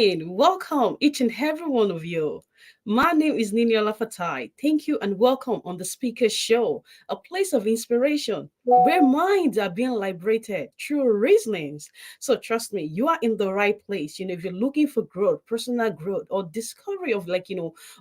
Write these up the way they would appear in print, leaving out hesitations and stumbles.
evening. Welcome, each and every one of you. My name is Niniola Fatai. Thank you and welcome on the Speaker Show, a place of inspiration where minds are being liberated through reasonings. So trust me, you are in the right place. If you're looking for growth, personal growth, or discovery of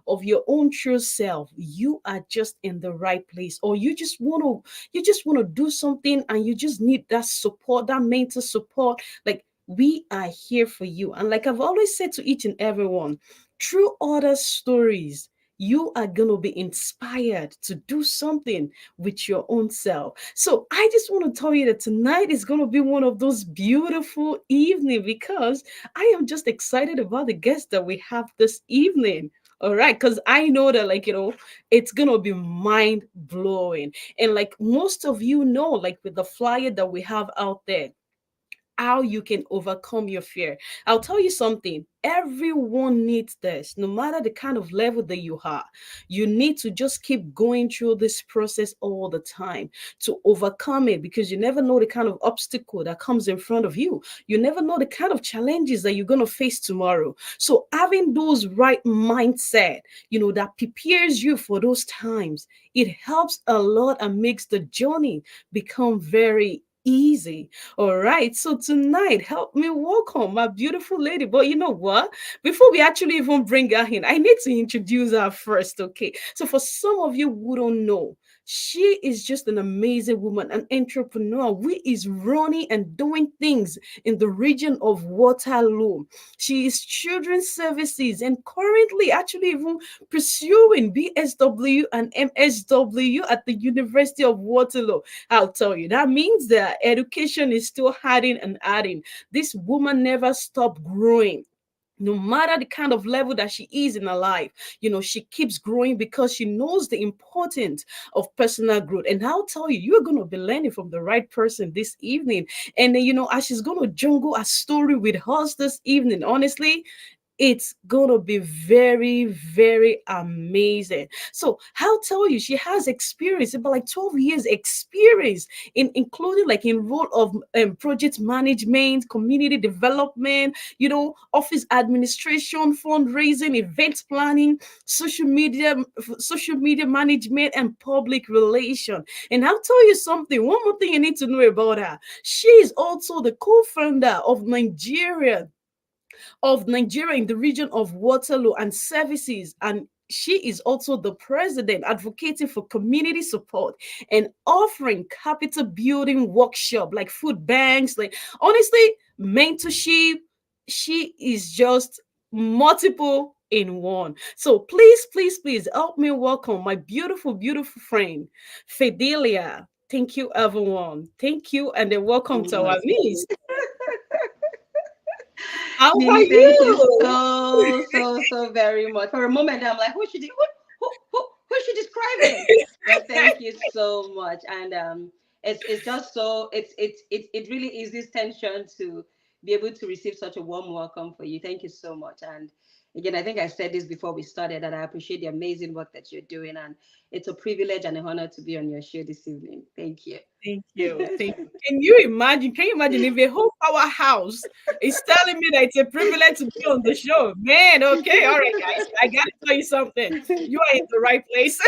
of your own true self, you are just in the right place. Or you just want to do something and you just need that support, that mental support. Like we are here for you. And like I've always said to each and everyone, through other stories, you are going to be inspired to do something with your own self. So I just want to tell you that tonight is going to be one of those beautiful evening because I am just excited about the guests that we have this evening. All right, because I know that, it's gonna be mind blowing. And like most of you know, like with the flyer that we have out there, how you can overcome your fear. I'll tell you something. Everyone needs this, no matter the kind of level that you are. You need to just keep going through this process all the time to overcome it because you never know the kind of obstacle that comes in front of you. You never know the kind of challenges that you're going to face tomorrow. So having those right mindset, that prepares you for those times, it helps a lot and makes the journey become very easy. All right. So tonight, help me welcome my beautiful lady. But you know what? Before we actually even bring her in, I need to introduce her first. Okay. So for some of you who don't know, she is just an amazing woman, an entrepreneur who is running and doing things in the region of Waterloo. She is children's services and currently actually even pursuing BSW and MSW at the University of Waterloo. I'll tell you, that means that education is still adding and adding. This woman never stopped growing. No matter the kind of level that she is in her life, she keeps growing because she knows the importance of personal growth. And I'll tell you, you're going to be learning from the right person this evening. And, as she's going to jungle a story with us this evening, honestly, it's gonna be very, very amazing. So I'll tell you, she has experience, about like 12 years experience in including like in role of project management, community development, office administration, fundraising, event planning, social media management, and public relation. And I'll tell you something. One more thing you need to know about her. She is also the co-founder of Nigeria in the region of Waterloo and services. And she is also the president advocating for community support and offering capital building workshop like food banks, like honestly, mentorship. She is just multiple in one. So please, please, please help me welcome my beautiful, beautiful friend, Fidelia. Thank you, everyone. Thank you, and then welcome to our niece. How are Nini, thank you you? so very much. For a moment, I'm like, who's she describing? But thank you so much. And it's just so it really is this tension to be able to receive such a warm welcome for you. Thank you so much. And again, I think I said this before we started that I appreciate the amazing work that you're doing, and it's a privilege and an honor to be on your show this evening. Thank you. Thank you. Thank you. Can you imagine? Can you imagine if a whole powerhouse is telling me that it's a privilege to be on the show? Man, okay, all right, guys. I gotta tell you something. You are in the right place.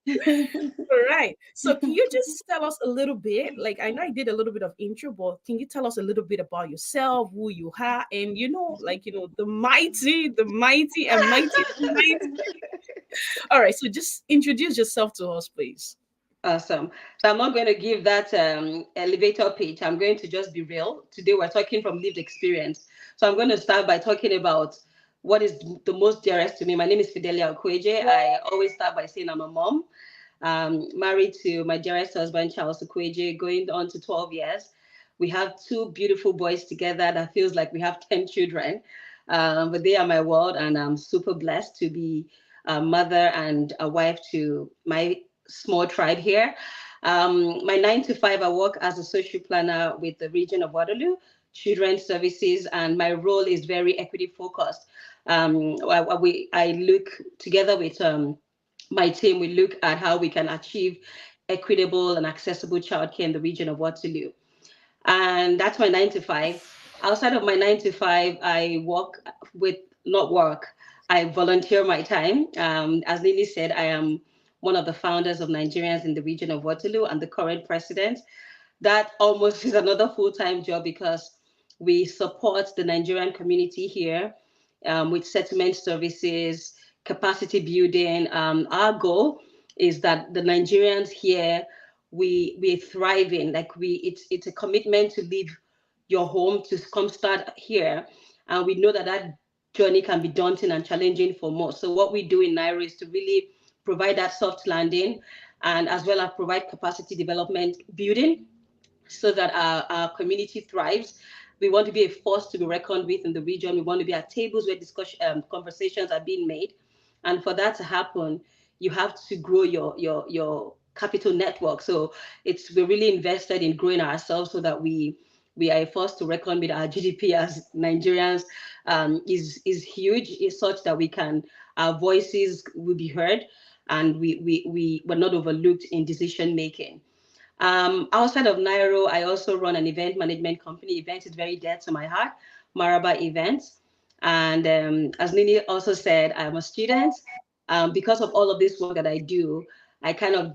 All right. So can you just tell us a little bit? Like I know I did a little bit of intro, but can you tell us a little bit about yourself, who you are, and the mighty and mighty. All right. So just introduce yourself to us, please. Awesome. So I'm not going to give that elevator pitch. I'm going to just be real. Today we're talking from lived experience. So I'm going to start by talking about what is the most dearest to me. My name is Fidelia Okweje. I always start by saying I'm a mom, married to my dearest husband, Charles Okweje, going on to 12 years. We have two beautiful boys together that feels like we have 10 children. But they are my world, and I'm super blessed to be a mother and a wife to my small tribe here. My 9 to 5, I work as a social planner with the region of Waterloo Children's Services, and my role is very equity focused. I look together with my team, we look at how we can achieve equitable and accessible childcare in the region of Waterloo. And that's my 9 to 5. Outside of my 9 to 5, I work with not work. I volunteer my time. As Lily said, I am one of the founders of Nigerians in the region of Waterloo and the current president. That almost is another full-time job because we support the Nigerian community here with settlement services, capacity building. Our goal is that the Nigerians here we're thriving. Like it's a commitment to leave your home to come start here, and we know that that journey can be daunting and challenging for most. So what we do in Nairo is to really provide that soft landing, and as well as provide capacity development building so that our community thrives. We want to be a force to be reckoned with in the region. We want to be at tables where discussion conversations are being made, and for that to happen, you have to grow your capital network. So we're really invested in growing ourselves so that we are a force to reckon with. Our GDP as Nigerians is huge, is such that our voices will be heard, and we're not overlooked in decision making. Outside of Nairo, I also run an event management company. Events is very dear to my heart, Maraba Events. And as Nini also said, I'm a student. Because of all of this work that I do, I kind of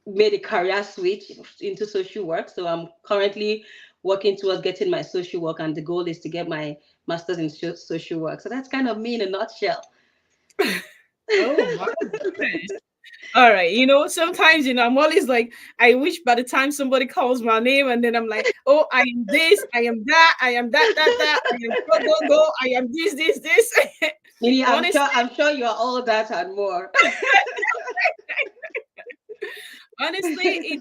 made a career switch into social work. So I'm currently working towards getting my social work, and the goal is to get my master's in social work. So that's kind of me in a nutshell. Oh my goodness. All right, sometimes I'm always like, I wish by the time somebody calls my name, and then I'm like, oh, I am this, I am that, I am that, I am go go go, I am this. Nini, Honestly, I'm sure you're all that and more. honestly,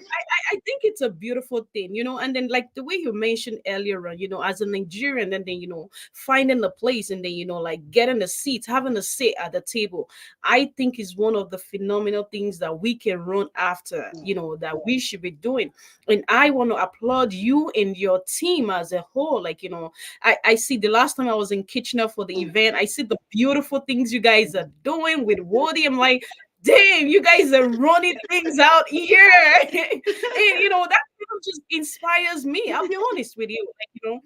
I think it's a beautiful thing, and then like the way you mentioned earlier on, as a Nigerian, and then finding a place, and then like getting a seat, having a seat at the table, I think is one of the phenomenal things that we can run after, that we should be doing. And I want to applaud you and your team as a whole. Like, I see the last time I was in Kitchener for the event, I see the beautiful things you guys are doing with Woody. I'm like, damn, you guys are running things out here. And that just inspires me. I'll be honest with you. Like,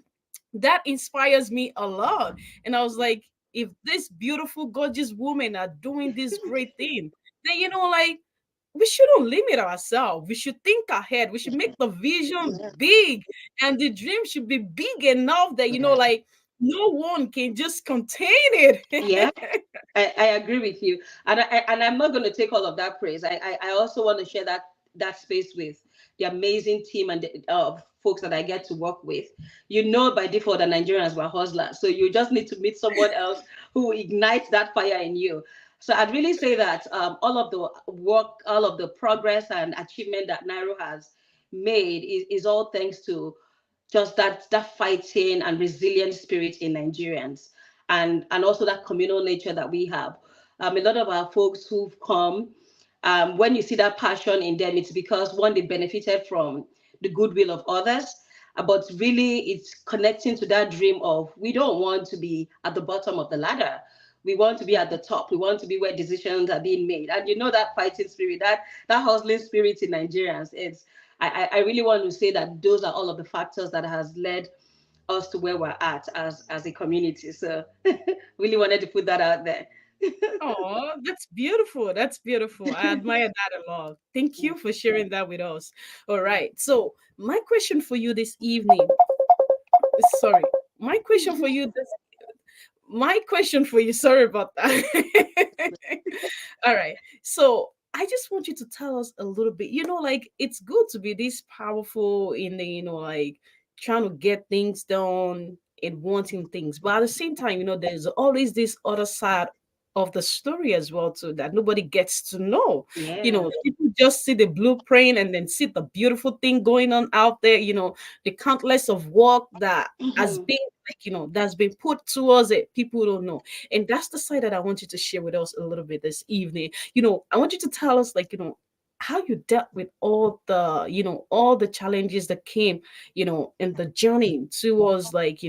that inspires me a lot. And I was like, if this beautiful, gorgeous women are doing this great thing, then like we shouldn't limit ourselves. We should think ahead. We should make the vision big, and the dream should be big enough that like no one can just contain it. Yeah, I agree with you, and I'm not going to take all of that praise. I also want to share that space with the amazing team and the folks that I get to work with. By default that Nigerians were hustlers, so you just need to meet someone else who ignites that fire in you. So I'd really say that all of the work, all of the progress and achievement that Nairo has made is all thanks to just that fighting and resilient spirit in Nigerians, and also that communal nature that we have. A lot of our folks who've come, when you see that passion in them, it's because one, they benefited from the goodwill of others, but really it's connecting to that dream of, we don't want to be at the bottom of the ladder. We want to be at the top. We want to be where decisions are being made. And that fighting spirit, that hustling spirit in Nigerians, I really want to say that those are all of the factors that has led us to where we're at as a community. So really wanted to put that out there. Oh, that's beautiful. That's beautiful. I admire that a lot. Thank you for sharing that with us. All right. So, my question for you this evening, sorry, my question for you this my question for you, sorry about that. All right. So, I just want you to tell us a little bit. Like it's good to be this powerful in the, like trying to get things done and wanting things, but at the same time, there's always this other side of the story as well too that nobody gets to know. Yeah. People just see the blueprint and then see the beautiful thing going on out there. The countless of work that has Mhm. been like that's been put towards it. People don't know, and that's the side that I want you to share with us a little bit this evening. I want you to tell us, like, how you dealt with all the challenges that came, in the journey towards, like,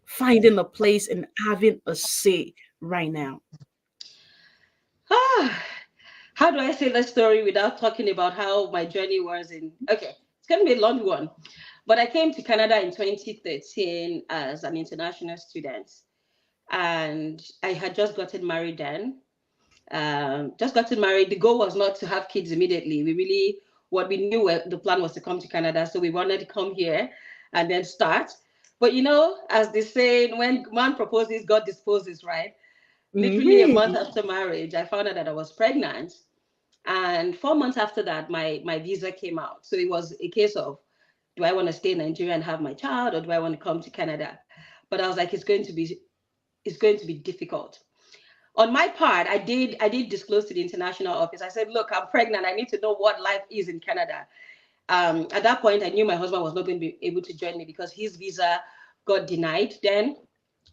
finding a place and having a say right now. Ah, how do I say the story without talking about how my journey was in? Okay, it's going to be a long one. But I came to Canada in 2013 as an international student, and I had just gotten married then. Just gotten married. The goal was not to have kids immediately. What we knew, the plan was to come to Canada. So we wanted to come here and then start. But as they say, when man proposes, God disposes, right? Literally a month Mm-hmm. after marriage, I found out that I was pregnant. And 4 months after that, my visa came out. So it was a case of, do I want to stay in Nigeria and have my child, or do I want to come to Canada? But I was like, it's going to be difficult. On my part, I did disclose to the international office. I said, look, I'm pregnant. I need to know what life is in Canada. At that point, I knew my husband was not going to be able to join me because his visa got denied then,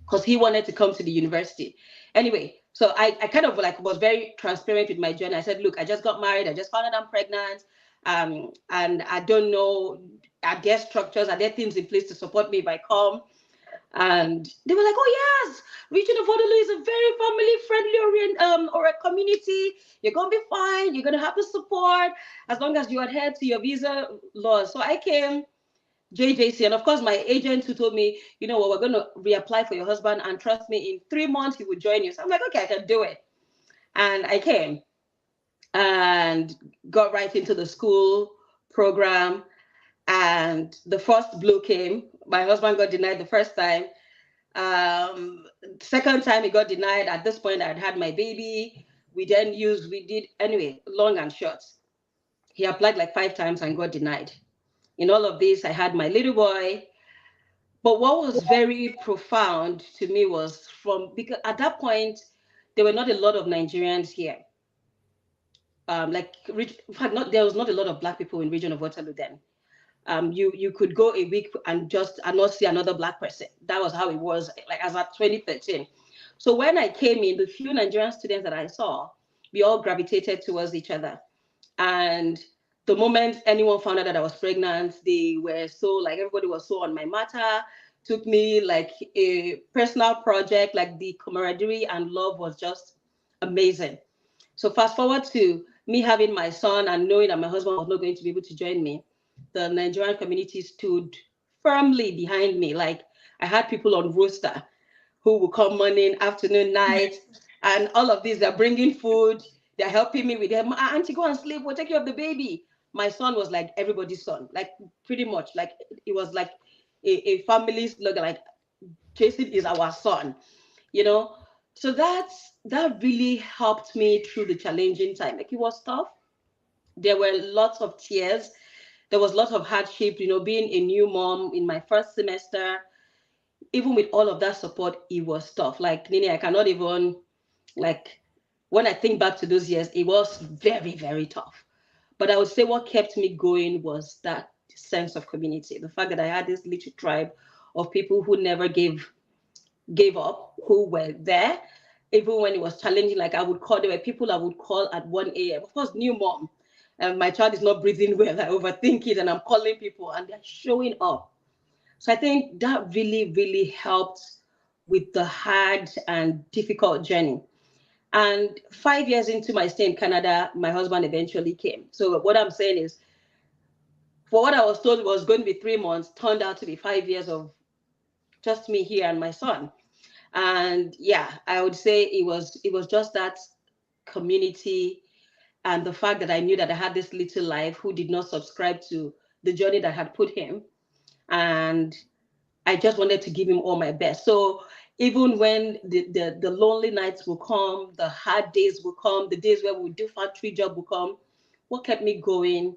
because he wanted to come to the university. Anyway, so I kind of like was very transparent with my journey. I said, look, I just got married. I just found out I'm pregnant. And I don't know, are there structures, are there things in place to support me if I come? And they were like, oh yes, Region of Waterloo is a very family friendly or a community. You're gonna be fine. You're gonna have the support as long as you adhere to your visa laws. So I came JJC, and of course my agent who told me, you know what, we're gonna reapply for your husband, and trust me, in 3 months he will join you. So I'm like, okay, I can do it. And I came and got right into the school program. And the first blow came. My husband got denied the first time. Second time he got denied. At this point, I'd had my baby. We did, anyway, long and short. He applied like 5 times and got denied. In all of this, I had my little boy. But what was very profound to me was because at that point, there were not a lot of Nigerians here. In fact, there was not a lot of Black people in region of Waterloo then. You could go a week and not see another Black person. That was how it was, like as at 2013. So when I came in, the few Nigerian students that I saw, we all gravitated towards each other. And the moment anyone found out that I was pregnant, they were so like, everybody was so on my matter, took me like a personal project, like the camaraderie and love was just amazing. So fast forward to me having my son and knowing that my husband was not going to be able to join me, the Nigerian community stood firmly behind me. Like I had people on roster who will come morning, afternoon, night, and all of these. They're bringing food. They're helping me with them. Auntie, go and sleep. We'll take care of the baby. My son was like everybody's son, like pretty much. Like it was like a family slogan. Like Jason is our son, you know. So that really helped me through the challenging time. Like it was tough. There were lots of tears. There was lots of hardship, being a new mom in my first semester. Even with all of that support, it was tough. Like Nini, I cannot even, like, when I think back to those years, it was very, very tough. But I would say what kept me going was that sense of community. The fact that I had this little tribe of people who never gave up, who were there, even when it was challenging. Like there were people I would call at 1 a.m. Of course, new mom, and my child is not breathing well. I overthink it, and I'm calling people, and they're showing up. So I think that really, really helped with the hard and difficult journey. And 5 years into my stay in Canada, my husband eventually came. So what I'm saying is, for what I was told was going to be 3 months, turned out to be 5 years of just me here and my son. And yeah, I would say it was just that community and the fact that I knew that I had this little life who did not subscribe to the journey that had put him. And I just wanted to give him all my best. So even when the lonely nights will come, the hard days will come, the days where we do factory job will come, what kept me going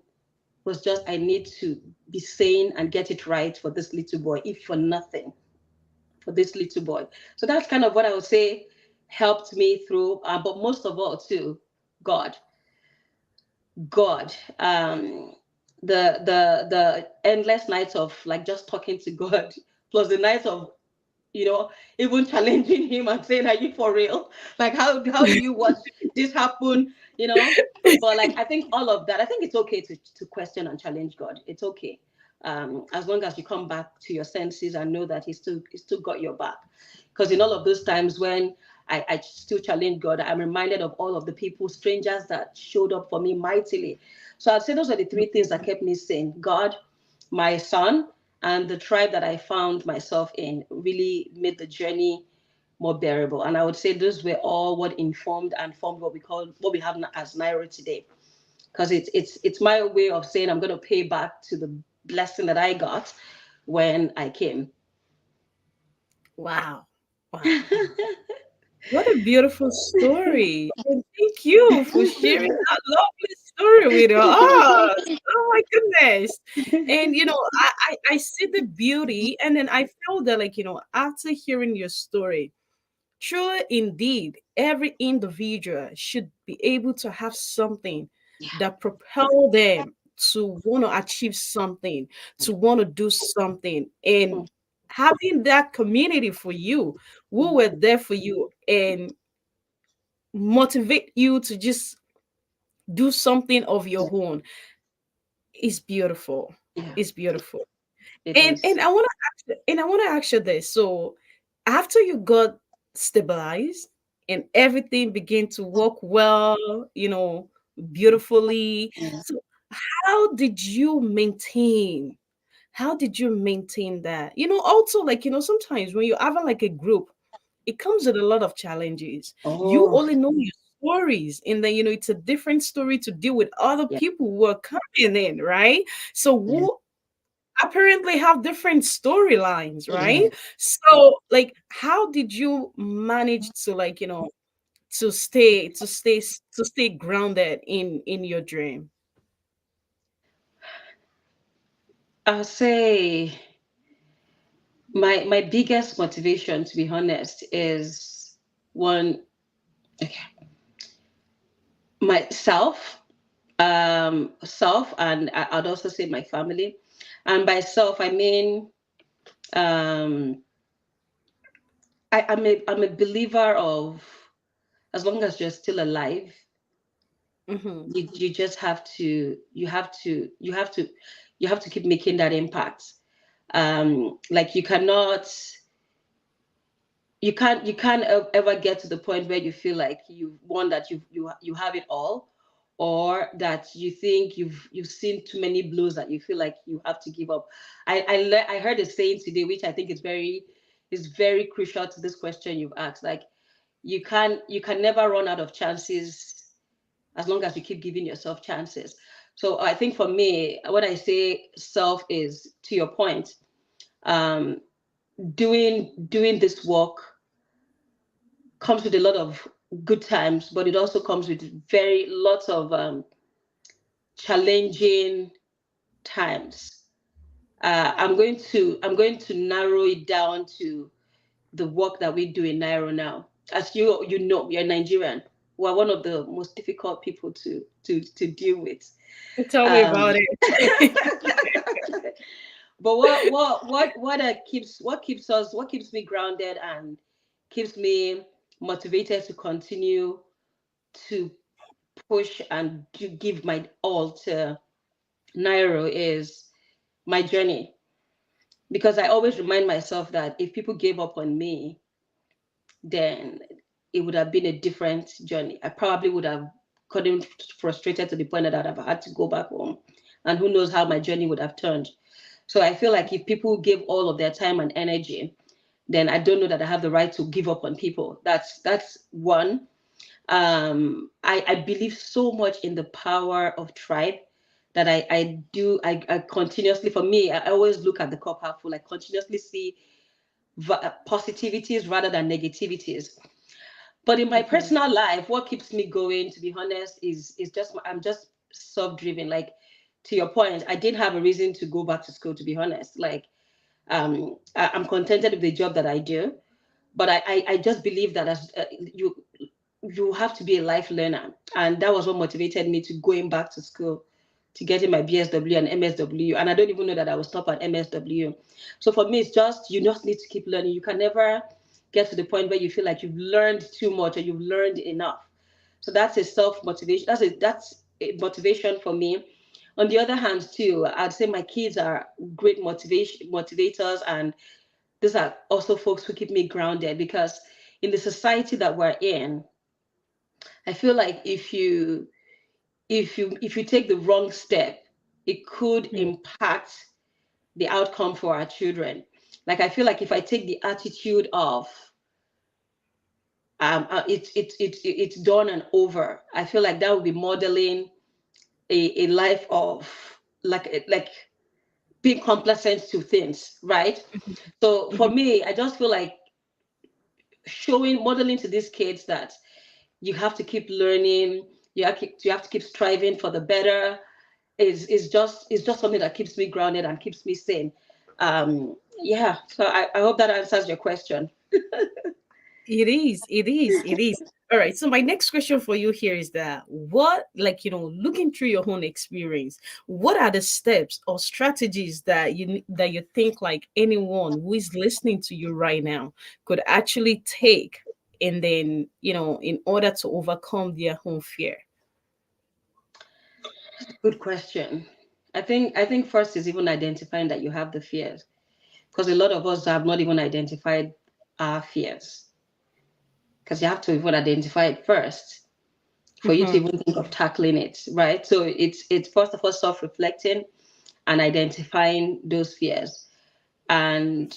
was just I need to be sane and get it right for this little boy, if for nothing, for this little boy. So that's kind of what I would say helped me through. But most of all, too, God. God. The endless nights of like just talking to God, plus the nights of even challenging him and saying, "Are you for real? Like, how do you watch this happen?" But like, I think all of that. I think it's okay to question and challenge God. It's okay, as long as you come back to your senses and know that He still got your back. Because in all of those times when I still challenge God, I'm reminded of all of the people, strangers that showed up for me mightily. So I'd say those are the three things that kept me sane: God, my son, And the tribe that I found myself in really made the journey more bearable. And I would say those were all what informed and formed what we have as Nairo today. Because it's my way of saying I'm going to pay back to the blessing that I got when I came. Wow. Wow. What a beautiful story. And thank you for sharing that lovely story with us. Oh my goodness. And I see the beauty, and then I feel that, like, after hearing your story, truly indeed, every individual should be able to have something Yeah. that propel them to want to achieve something, to want to do something. And having that community for you, who were there for you and motivate you to just do something of your own, is beautiful. Yeah, It's beautiful. it And is. I want to ask you this. So after you got stabilized and everything began to work well, beautifully. Yeah. So how did you maintain? How did you maintain that? Also, like, sometimes when you're having like a group, it comes with a lot of challenges. You Oh, only know your stories, and then it's a different story to deal with other yeah, people who are coming in, right? So yeah, who apparently have different storylines, right? yeah. So, like, how did you manage to, like, to stay grounded in your dream? I'll say my biggest motivation, to be honest, is one, okay, myself, self, and I'd also say my family. And by self, I mean, um, I'm a believer of, as long as you're still alive, Mm-hmm. you just have to keep making that impact. Like you can't ever get to the point where you feel like you have it all, or that you think you've seen too many blows that you feel like you have to give up. I heard a saying today, which I think is very crucial to this question you've asked. Like, you can never run out of chances as long as you keep giving yourself chances. So I think for me, what I say self is, to your point, um, doing this work comes with a lot of good times, but it also comes with very lots of challenging times. I'm going to narrow it down to the work that we do in Nairo now. As you know, you're Nigerian. We're one of the most difficult people to deal with. Tell me Um, about it. but what keeps me grounded and keeps me motivated to continue to push and to give my all to Nairo is my journey. Because I always remind myself that if people gave up on me, then it would have been a different journey. I probably would have gotten frustrated to the point that I'd have had to go back home. And who knows how my journey would have turned. So I feel like if people give all of their time and energy, then I don't know that I have the right to give up on people. That's one. I believe so much in the power of tribe that I continuously, for me, I always look at the cup half full. I continuously see positivities rather than negativities. But in my Mhm. personal life, what keeps me going, to be honest, is just I'm just self-driven. Like, to your point, I didn't have a reason to go back to school, to be honest. Like, I'm contented with the job that I do, but I just believe that as you have to be a life learner, and that was what motivated me to going back to school, to getting my BSW and MSW. And I don't even know that I will stop at MSW. So for me, it's just, you just need to keep learning. You can never get to the point where you feel like you've learned too much or you've learned enough. So that's a self motivation. That's a motivation for me. On the other hand, too, I'd say my kids are great motivators, and these are also folks who keep me grounded, because in the society that we're in, I feel like if you take the wrong step, it could Mm. impact the outcome for our children. Like I feel like if I take the attitude of it's done and over, I feel like that would be modeling a life of like being complacent to things, right? So for Mhm. me, I just feel like modeling to these kids that you have to keep learning, you have to keep striving for the better, is just something that keeps me grounded and keeps me sane. Yeah, so I hope that answers your question. It is, it is, it is. All right. So my next question for you here is that what, like, looking through your own experience, what are the steps or strategies that you think like anyone who is listening to you right now could actually take, and then, in order to overcome their own fear? Good question. I think first is even identifying that you have the fears, because a lot of us have not even identified our fears, because you have to even identify it first for you to Mhm. even think of tackling it, right? So it's first of all self-reflecting and identifying those fears. And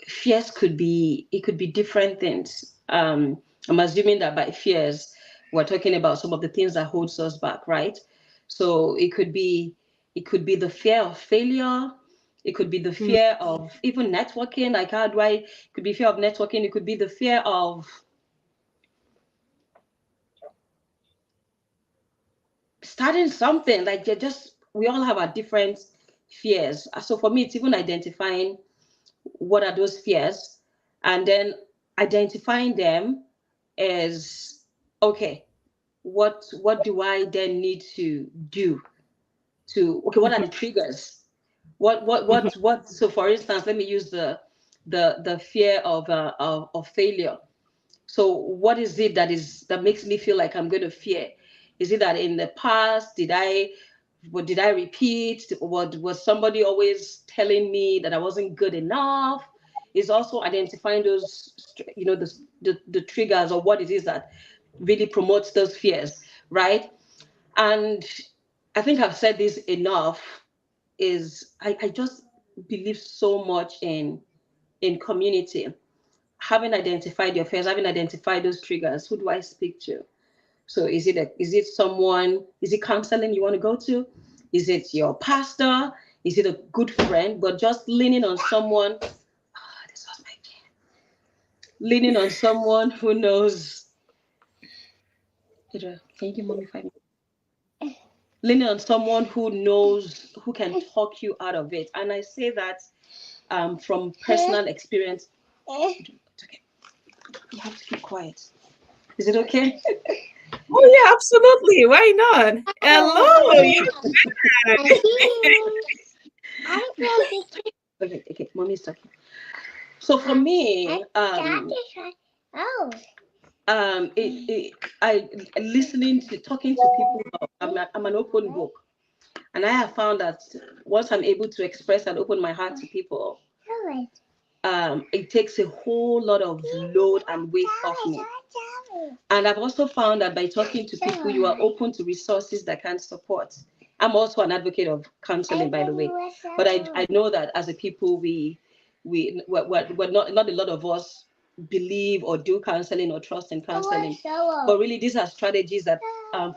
fears could be different things. I'm assuming that by fears we're talking about some of the things that holds us back, right? So it could be the fear of failure. It could be the Mm. fear of even networking. Like how do I? It could be fear of networking. It could be the fear of starting something. Like you just we all have our different fears. So for me, it's even identifying what are those fears, and then identifying them as okay, what do I then need to do to okay, what are the Mhm. triggers, what so for instance, let me use the fear of failure. So what is it that makes me feel like I'm going to fear? Is it that in the past did I repeat? What was somebody always telling me that I wasn't good enough? Is also identifying those, the triggers or what it is that really promotes those fears, right? And I think I've said this enough. Is I just believe so much in community. Having identified your fears, having identified those triggers, who do I speak to? So is it someone, is it counseling you want to go to? Is it your pastor? Is it a good friend? But just leaning on someone, this was my fear. Leaning on someone who knows. Can you give mommy 5 minutes? Leaning on someone who knows, who can talk you out of it. And I say that from personal experience. It's okay. You have to keep quiet. Is it okay? Oh yeah, absolutely. Why not? Hello, you're Okay, okay, mommy's talking. So for me, I listening to talking to people. I'm an open book, and I have found that once I'm able to express and open my heart to people, it takes a whole lot of load and weight off me. And I've also found that by talking to people, you are open to resources that can support. I'm also an advocate of counseling, by the way. But I know that as a people, we're not a lot of us believe or do counseling or trust in counseling. But really, these are strategies that,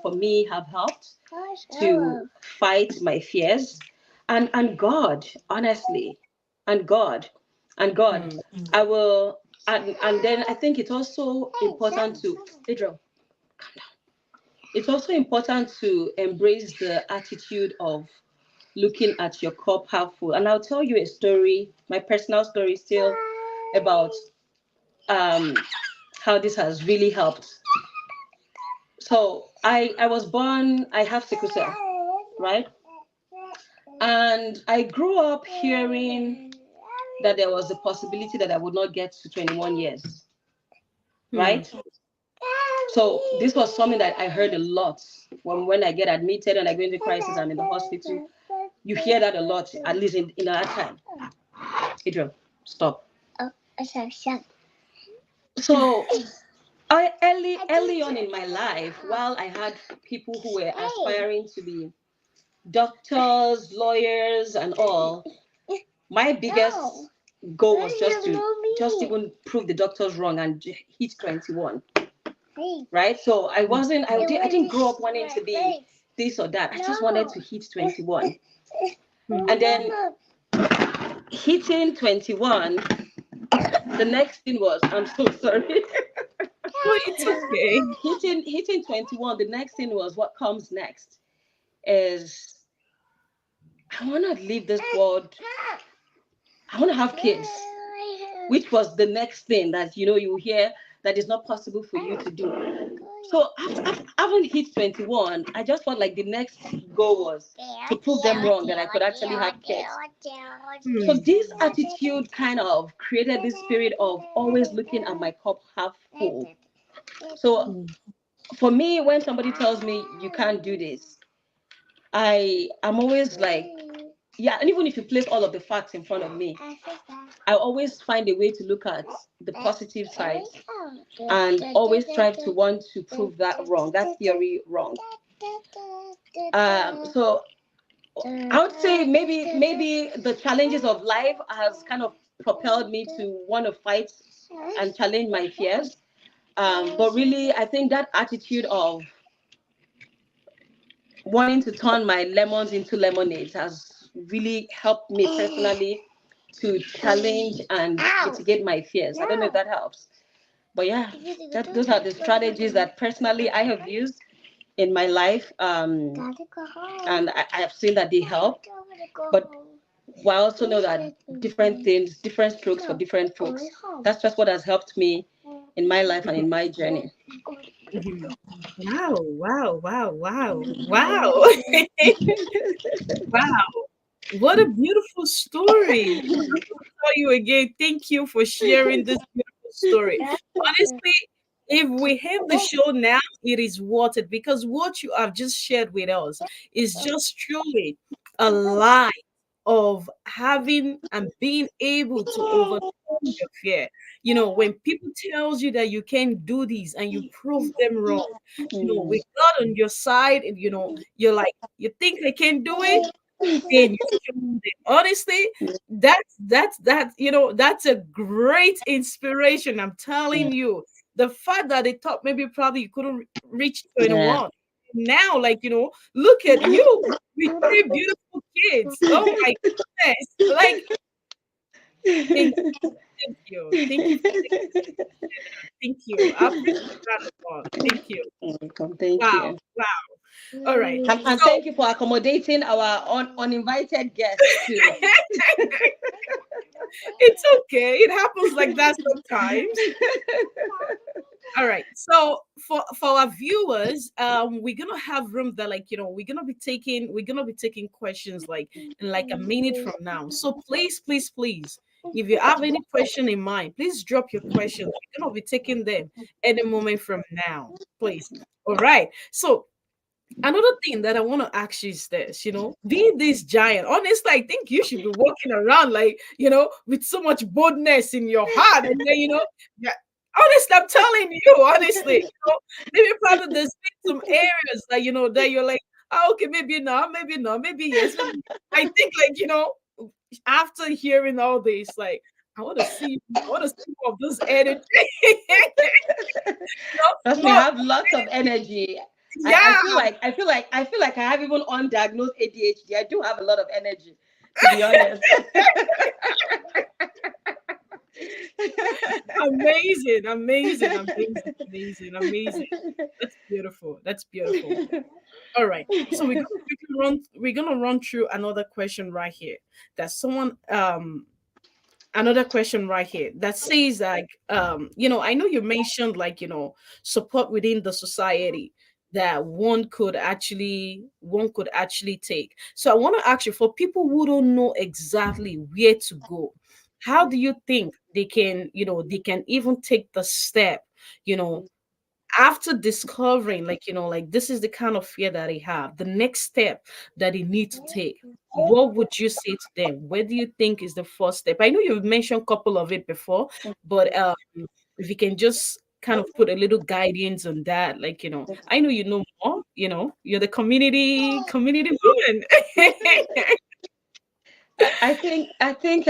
for me, have helped to fight my fears. And God, honestly, and God, and God, Mm. I will. And then I think it's also important to, Adriel, calm down. It's also important to embrace the attitude of looking at your cup half full. And I'll tell you a story, my personal story still, about um, how this has really helped. So I was born, I have sickle cell, right? And I grew up hearing that there was a possibility that I would not get to 21 years, Mm. right? So this was something that I heard a lot when I get admitted and I go into crisis, I'm in the hospital. You hear that a lot, at least in our time. Adrian, stop. So I early on in my life, while I had people who were aspiring to be doctors, lawyers, and all, My biggest goal was just even prove the doctors wrong and hit 21. Right? So I didn't grow up wanting to be this or that. I just wanted to hit 21. And then hitting 21, the next thing was, I'm so sorry. Oh, it's okay. Hitting 21, the next thing was, what comes next is I want to leave this world. I want to have kids, which was the next thing that you hear that is not possible for you to do. So after having hit 21, I just felt like the next goal was to prove them wrong that I could actually have kids. So this attitude kind of created this spirit of always looking at my cup half full. So for me, when somebody tells me you can't do this, I'm always like, yeah, and even if you place all of the facts in front of me, I always find a way to look at the positive side and always strive to want to prove that wrong, that theory wrong. So I would say maybe the challenges of life has kind of propelled me to want to fight and challenge my fears. But really, I think that attitude of wanting to turn my lemons into lemonades has really helped me personally to challenge and mitigate my fears. I don't know if that helps. But yeah, those are the strategies that personally I have used in my life. And I have seen that they help. But I also know that different things, different strokes for different folks. That's just what has helped me in my life and in my journey. Mhm. Wow, wow, wow, wow, wow. Wow. What a beautiful story. Tell you again, thank you for sharing this beautiful story. Honestly, if we have the show now, it is worth it because what you have just shared with us is just truly a lie of having and being able to overcome your fear. When people tells you that you can't do these and you prove them wrong, with God on your side, and you're like, you think I can do it? Then you still do it. Honestly, that's a great inspiration. I'm telling you. The fact that they thought maybe probably you couldn't reach Yeah. 21. Now, like, look at you with three beautiful kids. Oh my goodness. Like, thank thank you. Thank you for thank you. I appreciate that a lot. Thank you. Welcome. Thank Wow. you. Wow. All right. And So thank you for accommodating our uninvited guests too. it's okay. It happens like that sometimes. All right. So for our viewers, we're gonna have room that, like, we're gonna be taking questions like in like a minute from now. So please, please, please, if you have any question in mind, please drop your questions. We're gonna be taking them any moment from now. Please. All right. So another thing that I want to ask you is this, being this giant, honestly, I think you should be walking around like, with so much boldness in your heart. And then, yeah, honestly, I'm telling you, honestly, maybe probably there's been some areas that, that you're like, oh, okay, maybe not, maybe not, maybe yes. Maybe. I think, like, after hearing all this, like, I want to see more of this energy. Trust me, I More, have lots of energy. I yeah. feel like I have even undiagnosed ADHD. I do have a lot of energy, to be honest. Amazing, amazing, amazing, amazing, amazing. That's beautiful. That's beautiful. All right. So we're gonna run through another question right here. That someone another question right here that says, like, I know you mentioned, like, support within the society that one could actually take. So I want to ask you, for people who don't know exactly where to go, how do you think they can even take the step, you know after discovering, like, like, this is the kind of fear that they have, the next step that they need to take? What would you say to them? Where do you think is the first step? I know you've mentioned a couple of it before, but if you can just kind of put a little guidance on that, like, I know you know more, you're the community woman. I think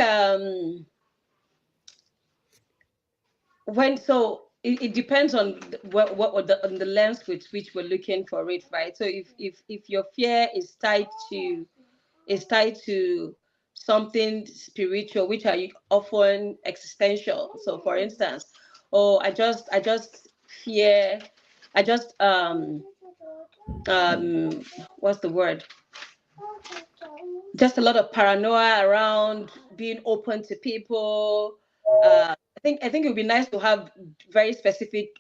when so it depends on on the lens with which we're looking for it, right? So if your fear is tied to something spiritual, which are often existential. So for instance, oh, I just fear, I just what's the word, just a lot of paranoia around being open to people. I think it would be nice to have very specific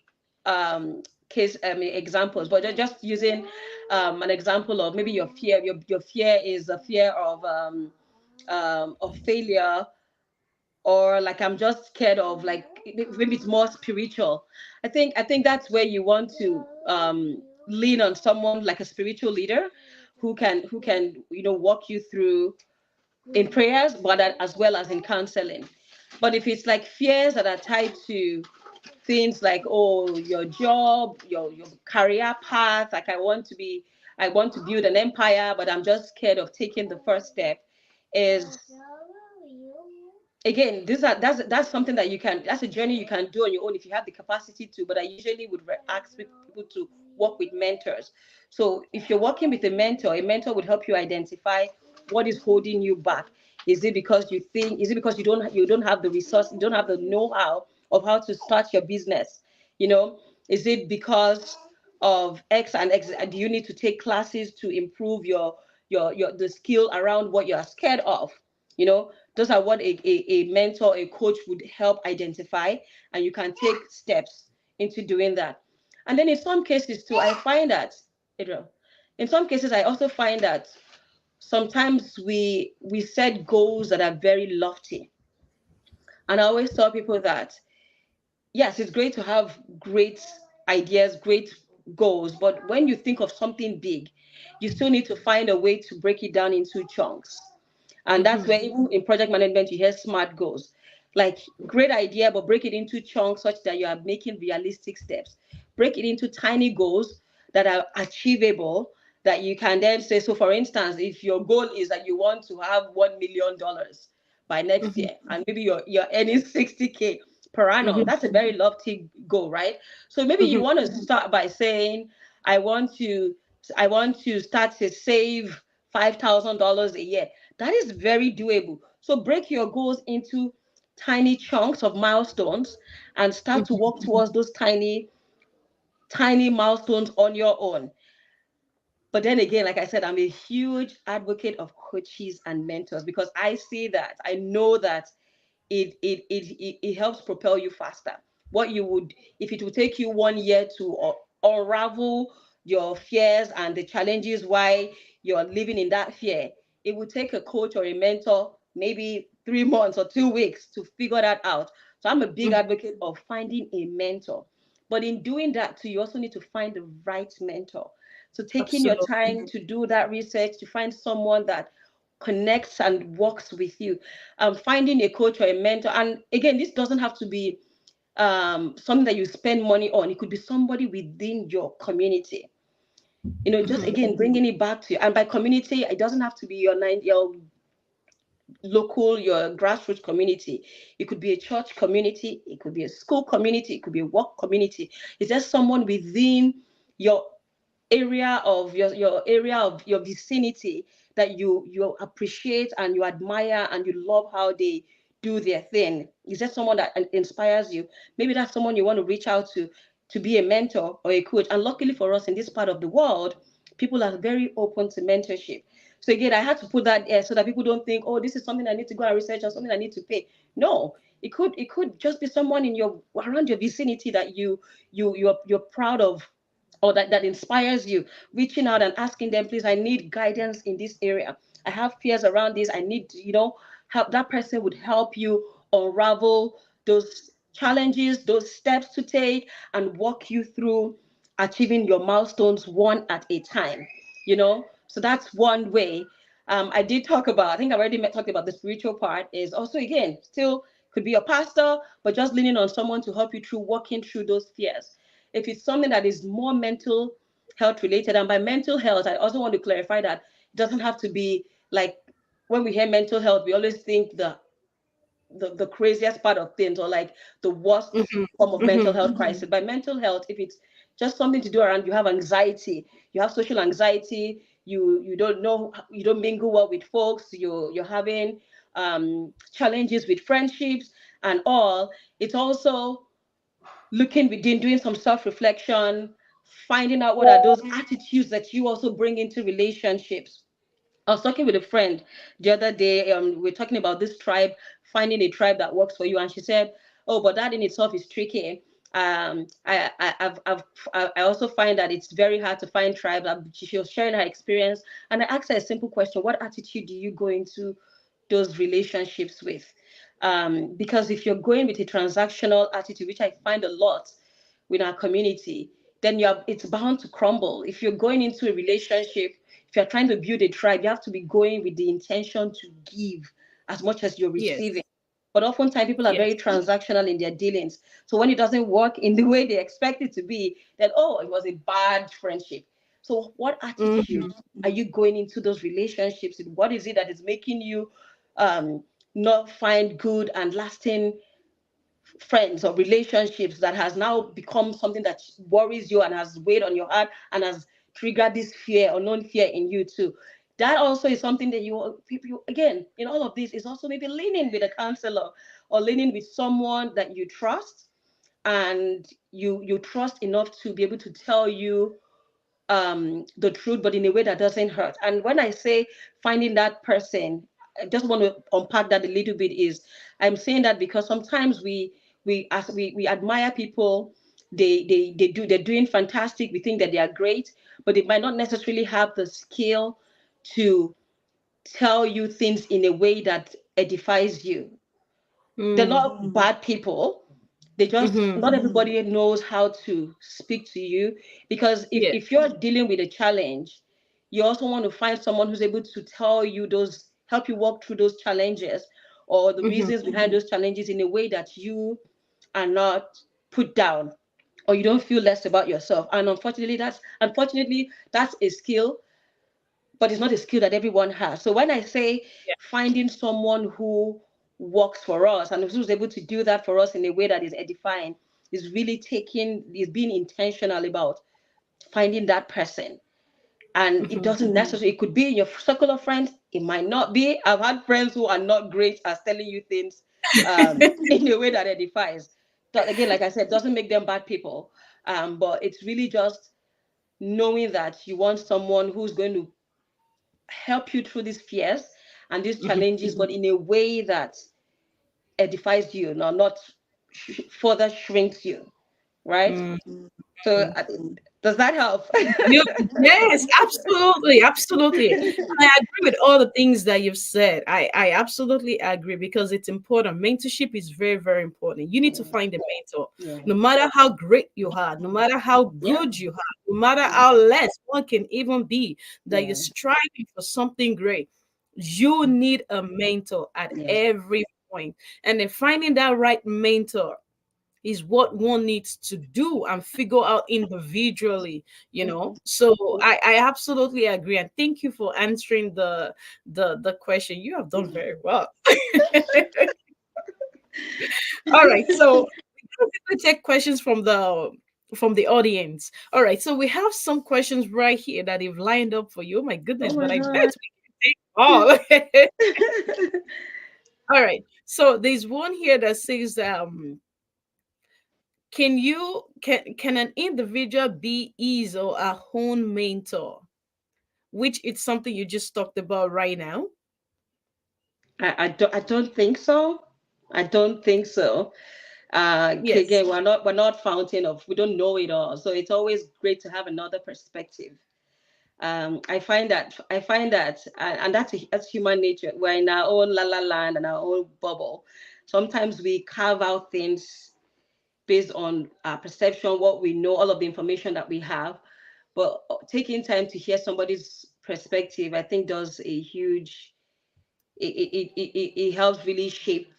um, case examples, but just using an example of maybe your fear. Your fear is a fear of failure, or like I'm just scared of, like maybe it's more spiritual. I think that's where you want to lean on someone like a spiritual leader who can walk you through in prayers, but as well as in counseling. But if it's like fears that are tied to things like, oh, your job, your career path, like I want to build an empire, but I'm just scared of taking the first step, is again, that's something that that's a journey you can do on your own if you have the capacity to. But I usually would ask people to work with mentors. So if you're working with a mentor would help you identify what is holding you back. Is it because you don't have the resource, you don't have the know-how of how to start your business? you know is it because of X and X? Do you need to take classes to improve your the skill around what you're scared of? Those are what a mentor, a coach would help identify, and you can take steps into doing that. And then in some cases too, I find that, Adriel, in some cases I also find that sometimes we set goals that are very lofty. And I always tell people that yes, it's great to have great ideas, great goals, but when you think of something big, you still need to find a way to break it down into chunks. And that's Mhm. where even in project management you hear SMART goals. Like, great idea, but break it into chunks such that you are making realistic steps. Break it into tiny goals that are achievable, that you can then say, so for instance, if your goal is that you want to have $1 million by next Mhm. year, and maybe you're earning 60K per annum, Mhm. that's a very lofty goal, right? So maybe you Mhm. want to start by saying, I want to I want to start to save $5,000 a year. That is very doable. So break your goals into tiny chunks of milestones and start to Mhm. work towards those tiny milestones on your own. But then again, like I said, I'm a huge advocate of coaches and mentors, because I know that it helps propel you faster. What you would, if it would take you 1 year to unravel your fears and the challenges why you're living in that fear, it would take a coach or a mentor maybe 3 months or 2 weeks to figure that out. So I'm a big Mhm. advocate of finding a mentor. But in doing that too, you also need to find the right mentor. So taking your Absolutely. time to do that research, to find someone that connects and works with you, finding a coach or a mentor. And again, this doesn't have to be something that you spend money on. It could be somebody within your community. Just Mhm. again bringing it back to you. And by community, it doesn't have to be your local, your grassroots community. It could be a church community, it could be a school community, it could be a work community. Is there someone within your area of your vicinity that you appreciate and you admire and you love how they do their thing? Is there someone that inspires you? Maybe that's someone you want to reach out to be a mentor or a coach. And luckily for us in this part of the world, people are very open to mentorship. So again, I had to put that there so that people don't think, oh, this is something I need to go and research or something I need to pay. No, it could just be someone in your around your vicinity that you're proud of, or that inspires you. Reaching out and asking them, please, I need guidance in this area. I have fears around this. I need, help. That person would help you unravel those challenges, those steps to take, and walk you through achieving your milestones one at a time. So that's one way. I did talk about, I think I already talked about the spiritual part, is also, again, still could be a pastor, but just leaning on someone to help you through walking through those fears. If it's something that is more mental health related, and by mental health, I also want to clarify that it doesn't have to be like when we hear mental health, we always think the craziest part of things, or like the worst Mm-hmm. form of mental Mm-hmm. health crisis. By mental health, if it's just something to do around, you have anxiety, you have social anxiety, you don't know, you don't mingle well with folks, you're having challenges with friendships and all. It's also looking within, doing some self-reflection, finding out what are those attitudes that you also bring into relationships. I was talking with a friend the other day. We're talking about this tribe, finding a tribe that works for you, and she said, "Oh, but that in itself is tricky." I also find that it's very hard to find tribes. She was sharing her experience, and I asked her a simple question: what attitude do you go into those relationships with? Because if you're going with a transactional attitude, which I find a lot with our community, then it's bound to crumble. If you're going into a relationship, if you're trying to build a tribe, you have to be going with the intention to give as much as you're receiving. Yes. But oftentimes people are very Yes. transactional in their dealings. So when it doesn't work in the way they expect it to be, then oh, it was a bad friendship. So what attitude Mm-hmm. are you going into those relationships with? What is it that is making you um, not find good and lasting friends or relationships, that has now become something that worries you and has weighed on your heart and has triggered this fear, unknown fear in you too? That also is something that you again, in all of this, is also maybe leaning with a counselor or leaning with someone that you trust, and you trust enough to be able to tell you the truth, but in a way that doesn't hurt. And when I say finding that person, I just want to unpack that a little bit. Is I'm saying that because sometimes we admire people, they're doing fantastic, we think that they are great, but they might not necessarily have the skill to tell you things in a way that edifies you. They're Mm. not bad people. They just, Mm-hmm. not everybody knows how to speak to you. Because if, Yes. if you're dealing with a challenge, you also want to find someone who's able to tell you those, help you walk through those challenges or the Mm-hmm. reasons behind those challenges in a way that you are not put down, or you don't feel less about yourself. And unfortunately that's a skill, but it's not a skill that everyone has. So when I say Yeah. finding someone who works for us and who's able to do that for us in a way that is edifying, is being intentional about finding that person. And it Mm-hmm. doesn't necessarily, it could be in your circle of friends, it might not be. I've had friends who are not great at telling you things in a way that edifies. That, again, like I said, doesn't make them bad people. But it's really just knowing that you want someone who's going to help you through these fears and these Mm-hmm. challenges, but in a way that edifies you, not further shrinks you, right? So does that help? You, yes, absolutely, absolutely. And I agree with all the things that you've said. I absolutely agree because it's important. Mentorship is very, very important. You need to find a mentor. Yeah, No matter how great you are, no matter how yeah, good you are, no matter how less one can even be, that you're yeah, striving for something great, you need a mentor at yeah. every point. And then finding that right mentor is what one needs to do and figure out individually, so I absolutely agree, and thank you for answering the question. You have done very well. All right, so we take questions from the audience. All right, so we have some questions right here that they've lined up for you. Oh my Oh goodness, but my I God. bet we can take all. All right, so there's one here that says can an individual be his or her own mentor, which is something you just talked about right now? I don't think so. I don't think so. Yes. Again, we're not fountain of, we don't know it all. So it's always great to have another perspective. I find that, and that's human nature. We're in our own la la land and our own bubble. Sometimes we carve out things based on our perception, what we know, all of the information that we have. But taking time to hear somebody's perspective, I think, does a huge. It helps really shape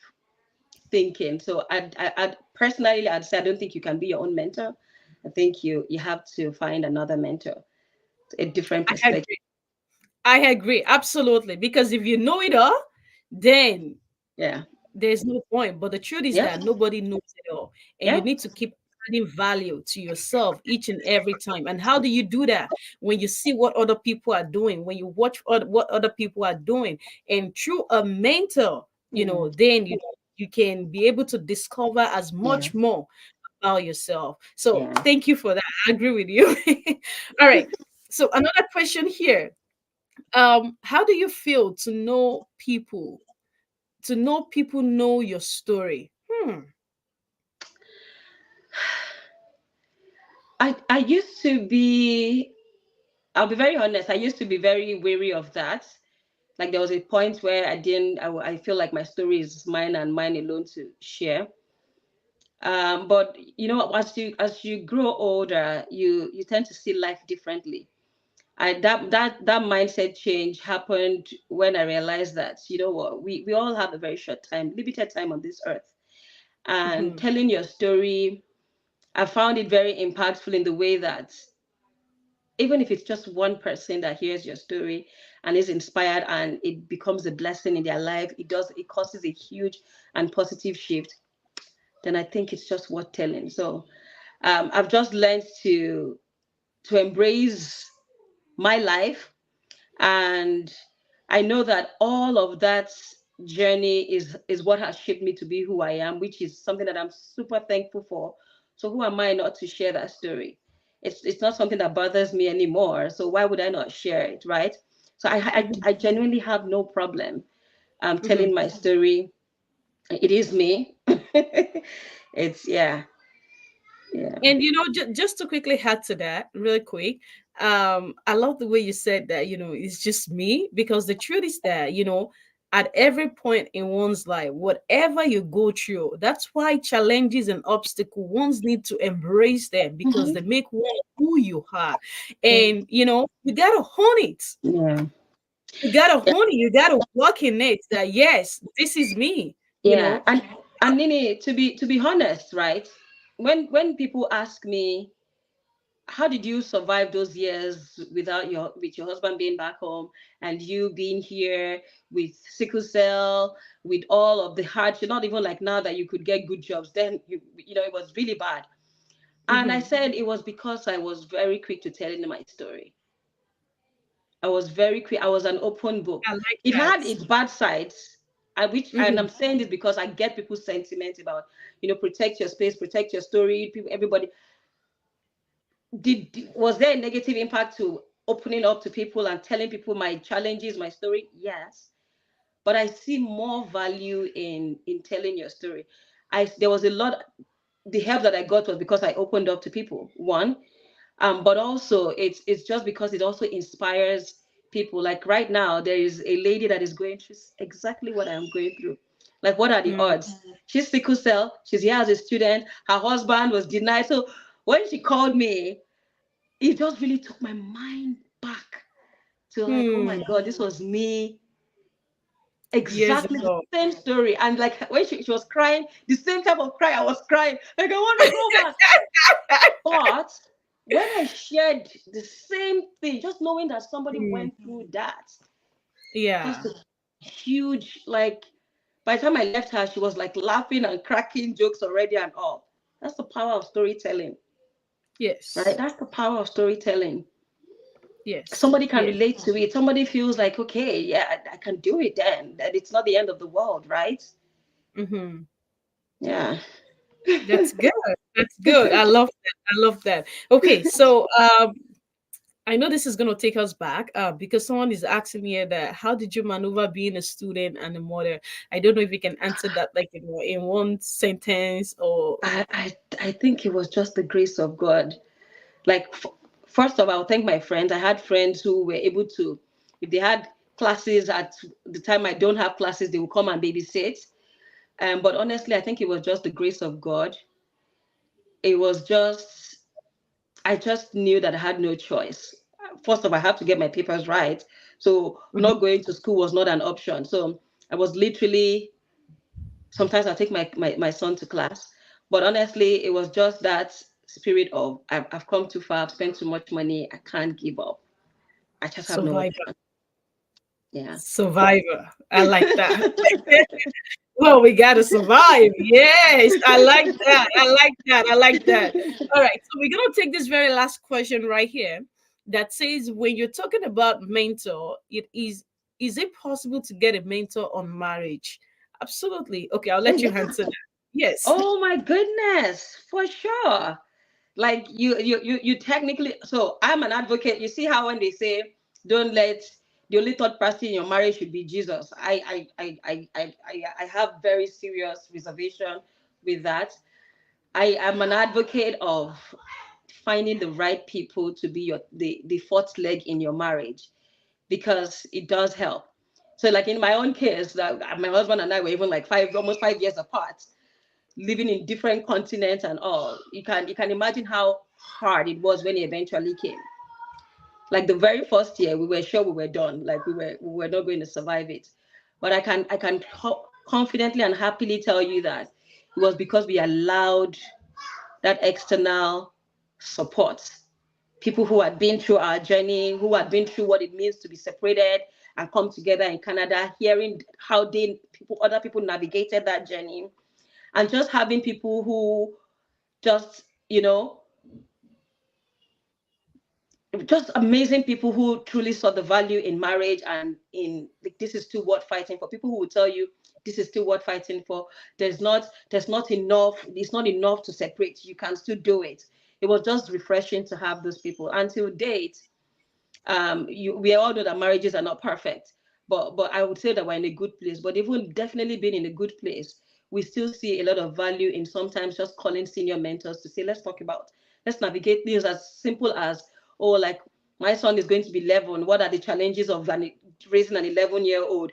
thinking. So I'd personally, I'd say I don't think you can be your own mentor. I think you have to find another mentor, a different I perspective. agree. I agree absolutely, because if you know it all, then Yeah. there's no point. But the truth is Yep. that nobody knows it all, and you Yep. need to keep adding value to yourself each and every time. And how do you do that? When you see what other people are doing, when you watch what other people are doing, and through a mentor, Yeah. then you can be able to discover as Yeah. much more about yourself. So Yeah. thank you for that. I agree with you. All right. So another question here. How do you feel to know people know your story? I used to be, I'll be very honest, I used to be very wary of that. Like there was a point where I didn't, I feel like my story is mine and mine alone to share. But as you grow older, you tend to see life differently. That mindset change happened when I realized that, you know what, we all have a very short time, limited time on this earth. And Mhm, telling your story, I found it very impactful in the way that even if it's just one person that hears your story and is inspired and it becomes a blessing in their life, it causes a huge and positive shift, then I think it's just worth telling. So I've just learned to embrace my life, and I know that all of that journey is what has shaped me to be who I am, which is something that I'm super thankful for. So who am I not to share that story? It's not something that bothers me anymore, so why would I not share it, right? So mhm, I genuinely have no problem mhm. telling my story. It is me. It's, yeah. Yeah. And just to quickly add to that, really quick, I love the way you said that. It's just me, because the truth is that at every point in one's life, whatever you go through, that's why challenges and obstacles, ones need to embrace them because Mhm. they make one who you are, Yeah. and you gotta hone it. Yeah. You gotta hone it. You gotta work in it. That yes, this is me. You Yeah, know. and Nini, to be honest, right? When people ask me, how did you survive those years without your husband being back home and you being here with sickle cell, with all of the hardship, not even like now that you could get good jobs, then it was really bad. And I Mhm. said it was because I was very quick to telling my story. I was very quick. I was an open book. I like It that. had its bad sides, and I'm Mhm. saying this because I get people's sentiment about, protect your space, protect your story. People, everybody, was there a negative impact to opening up to people and telling people my challenges, my story? Yes, but I see more value in telling your story. There was a lot. The help that I got was because I opened up to people. One, but also it's just because it also inspires people. Like right now there is a lady that is going through exactly what I'm going through. Like, what are the Mm. odds? She's sickle cell, she's here as a student, her husband was denied. So when she called me, it just really took my mind back to, like, oh my Hmm. god, this was me, Years exactly the ago. same story. And like when she was crying, the same type of cry I was crying, like, I want to go back. But when I shared the same thing, just knowing that somebody Mm. went through that, just Yeah. a huge, like, by the time I left her, she was like laughing and cracking jokes already and all. That's the power of storytelling, right? Yes. That's the power of storytelling. Yes. Somebody can Yes. relate to it. Somebody feels like, okay, yeah, I can do it then. That it's not the end of the world, right? Mm-hmm. Yeah. That's good. That's good. I love that. I love that. Okay, so I know this is going to take us back because someone is asking me that how did you maneuver being a student and a mother? I don't know if you can answer that like in one sentence or. I think it was just the grace of God. Like, first of all, thank my friends. I had friends who were able to, if they had classes at the time I don't have classes, they will come and babysit. But honestly, I think it was just the grace of God. It was just, I just knew that I had no choice. First of all, I have to get my papers right. So Mhm. not going to school was not an option. So I was literally, sometimes I take my son to class. But honestly, it was just that spirit of, I've come too far, I've spent too much money, I can't give up. I just have no Survivor. option. Yeah. Survivor. I like that. Well, we gotta survive. Yes, I like that. I like that. I like that. All right, so we're gonna take this very last question right here that says, when you're talking about mentor, is it possible to get a mentor on marriage? Absolutely. Okay, I'll Oh, let you yeah. answer that. Yes. Oh my goodness, for sure. Like you technically, so I'm an advocate. You see how when they say don't let the only third person in your marriage should be Jesus. I have very serious reservation with that. I am an advocate of finding the right people to be the fourth leg in your marriage, because it does help. So like in my own case, that my husband and I were even like almost 5 years apart, living in different continents and all. You can imagine how hard it was when he eventually came. Like the very first year, we were sure we were done. Like we were not going to survive it. But I can confidently and happily tell you that it was because we allowed that external support. People who had been through our journey, who had been through what it means to be separated and come together in Canada, hearing how other people navigated that journey, and just having people who just you know just amazing people who truly saw the value in marriage, and in like, this is still worth fighting for. People who will tell you this is still worth fighting for. There's not enough. It's not enough to separate. You can still do it. It was just refreshing to have those people. Until date, we all know that marriages are not perfect, but I would say that we're in a good place. But even definitely being in a good place, we still see a lot of value in sometimes just calling senior mentors to say, let's navigate things as simple as, oh, like my son is going to be 11. What are the challenges of raising an 11-year-old?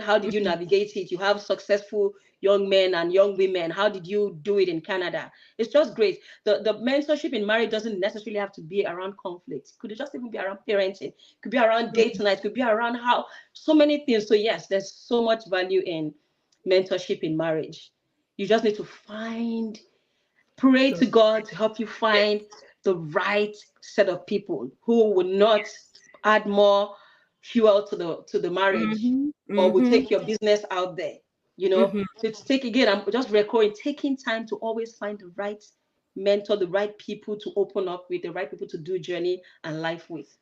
How did you Mhm. navigate it? You have successful young men and young women. How did you do it in Canada? It's just great. The mentorship in marriage doesn't necessarily have to be around conflict. Could it just even be around parenting? Could be around date night. Could be around how so many things. So yes, there's so much value in mentorship in marriage. You just need to pray to So, God to help you yeah. find the right set of people who will not add more fuel to the marriage, Mhm. or will Mhm. take your business out there. Mhm. So to take again, I'm just recording, taking time to always find the right mentor, the right people to open up with, the right people to do journey and life with.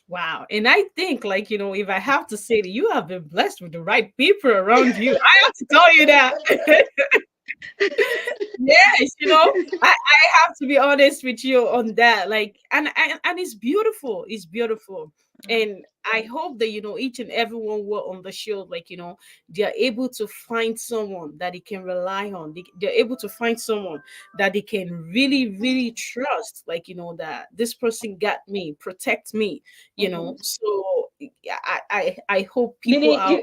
Wow. And I think, like, if I have to say that you have been blessed with the right people around you, I have to tell you that. Yes, I have to be honest with you on that. Like, and it's beautiful. It's beautiful. And I hope that each and everyone were on the show, like, they're able to find someone that they can rely on. They're able to find someone that they can really, really trust. Like, that this person got me, protect me, Mhm. So yeah, I hope people Meaning, out.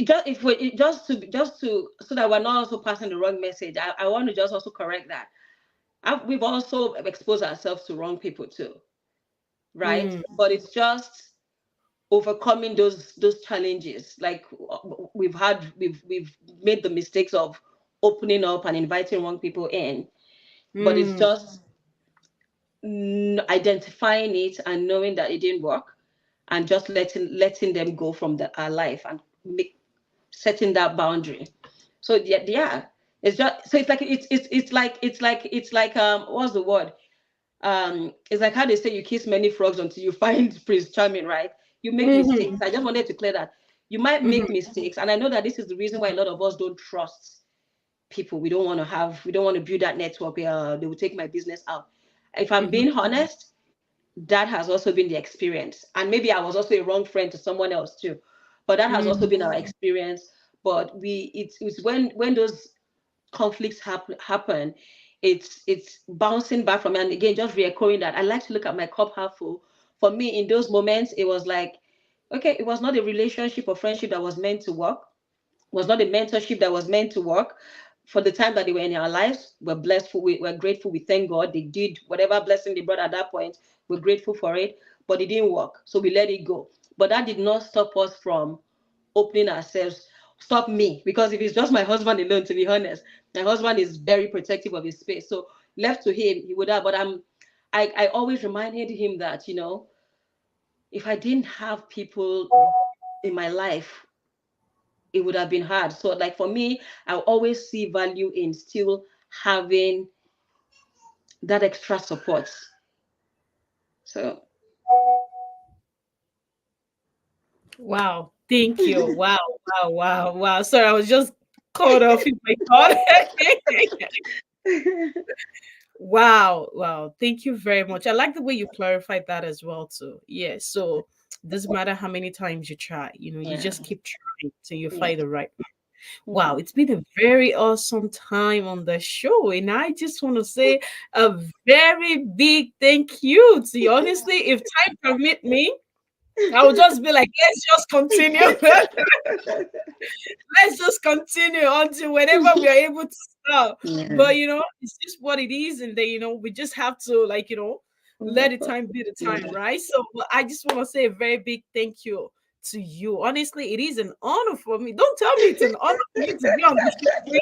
just if we just to so that we're not also passing the wrong message. I want to just also correct that. We've also exposed ourselves to wrong people too, right? Mm, But it's just overcoming those challenges. Like we've made the mistakes of opening up and inviting wrong people in, but it's mm, just identifying it and knowing that it didn't work, and just letting them go from our life, and setting that boundary. So yeah, yeah, it's just so it's like what's the word? It's like how they say you kiss many frogs until you find Prince Charming, right? You make mistakes. mhm, I just wanted to clear that. You might mhm, make mistakes, and I know that this is the reason why a lot of us don't trust people. We don't want to build that network where they will take my business out. If I'm mhm, being honest, that has also been the experience. And maybe I was also a wrong friend to someone else too. But that has also mhm. been our experience. But it's when those conflicts happen, it's bouncing back from me. And again, just reoccurring that I like to look at my cup half full. For me, in those moments, it was like, okay, it was not a relationship or friendship that was meant to work, was not a mentorship that was meant to work. For the time that they were in our lives, we're blessed. We're grateful. We thank God. They did whatever blessing they brought at that point. We're grateful for it, but it didn't work. So we let it go. But that did not stop us from opening ourselves. Stop me, because if it's just my husband alone, to be honest, my husband is very protective of his space. So left to him, he would have. But I always reminded him that if I didn't have people in my life, it would have been hard. So, like for me, I always see value in still having that extra support. So, Wow. Thank you. Wow. Wow. Wow. Wow. Sorry, I was just caught off in my thought. Wow. Wow. Thank you very much. I like the way you clarified that as well, too. Yeah. So doesn't matter how many times you try, you yeah, just keep trying till you yeah. find the right. Wow, Mhm. it's been a very awesome time on the show. And I just want to say a very big thank you to you. Honestly, if time permit me, I will just be like, let's just continue. Let's just continue until whenever we are able to stop. Yeah. But it's just what it is, and then we just have to let the time be the Yeah. time, right? So but I just want to say a very big thank you to you. Honestly, it is an honor for me. Don't tell me it's an honor for you to be on the show, please.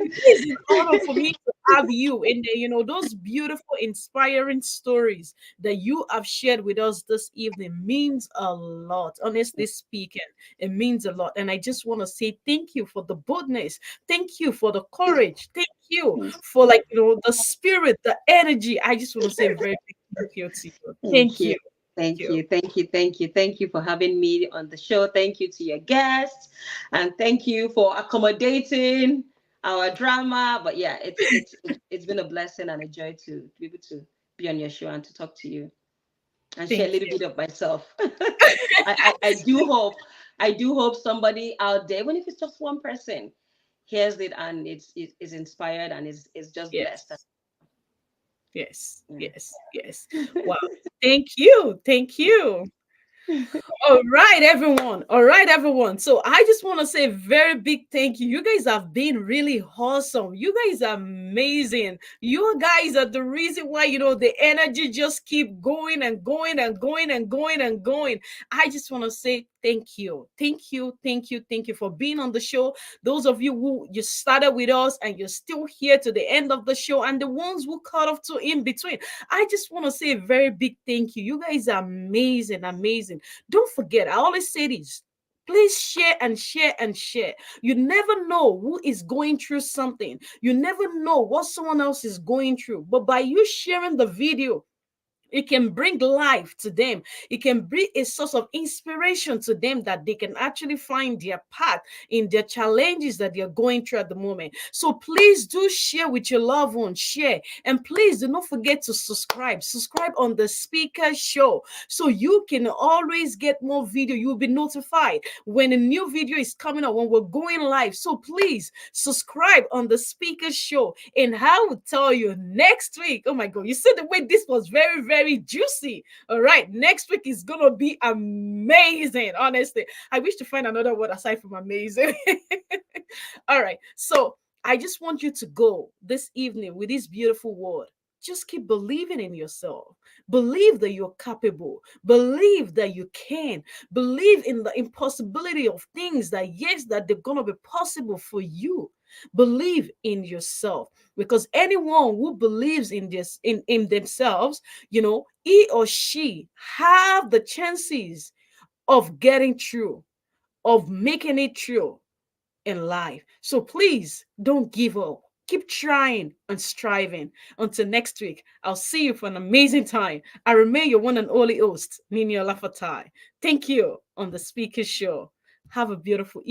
It is an honor for me to have you in there. Those beautiful, inspiring stories that you have shared with us this evening means a lot. Honestly speaking, it means a lot. And I just want to say thank you for the boldness. Thank you for the courage. Thank you for the spirit, the energy. I just want to say a very big thank you to you. Thank Thank you. you. Thank Thank you. you. Thank you. Thank you. Thank you for having me on the show. Thank you to your guests. And thank you for accommodating our drama. But yeah, it's been a blessing and a joy to be able to be on your show and to talk to you and share a Thank little you. bit of myself. I do hope somebody out there, even if it's just one person, hears it and is inspired and is just blessed. Yes. Yes. Yeah. Yes. Yes. Wow. Thank you. Thank you. All right, everyone. All right, everyone. So I just want to say a very big thank you. You guys have been really awesome. You guys are amazing. You guys are the reason why, the energy just keep going and going and going and going and going. I just want to say thank you. Thank you. Thank you. Thank you for being on the show. Those of you who you started with us and you're still here to the end of the show, and the ones who cut off to in between. I just want to say a very big thank you. You guys are amazing, amazing. Don't forget, I always say this. Please share and share and share. You never know who is going through something. You never know what someone else is going through. But by you sharing the video, it can bring life to them. It can bring a source of inspiration to them that they can actually find their path in their challenges that they're going through at the moment. So please do share with your loved ones. Share. And please do not forget to subscribe. Subscribe on the speaker show so you can always get more video. You'll be notified when a new video is coming up, when we're going live. So please subscribe on the speaker show. And I will tell you next week. Oh my God, you see the way this was very, very juicy. All right, next week is gonna be amazing. Honestly, I wish to find another word aside from amazing. All right, so I just want you to go this evening with this beautiful word. Just keep believing in yourself. Believe that you're capable. Believe that you can. Believe in the impossibility of things that, yes, that they're going to be possible for you. Believe in yourself, because anyone who believes in this in themselves, he or she have the chances of getting through, of making it through in life. So please don't give up. Keep trying and striving. Until next week, I'll see you for an amazing time. I remain your one and only host, Nini Olafatai. Thank you on the Speaker Show. Have a beautiful evening.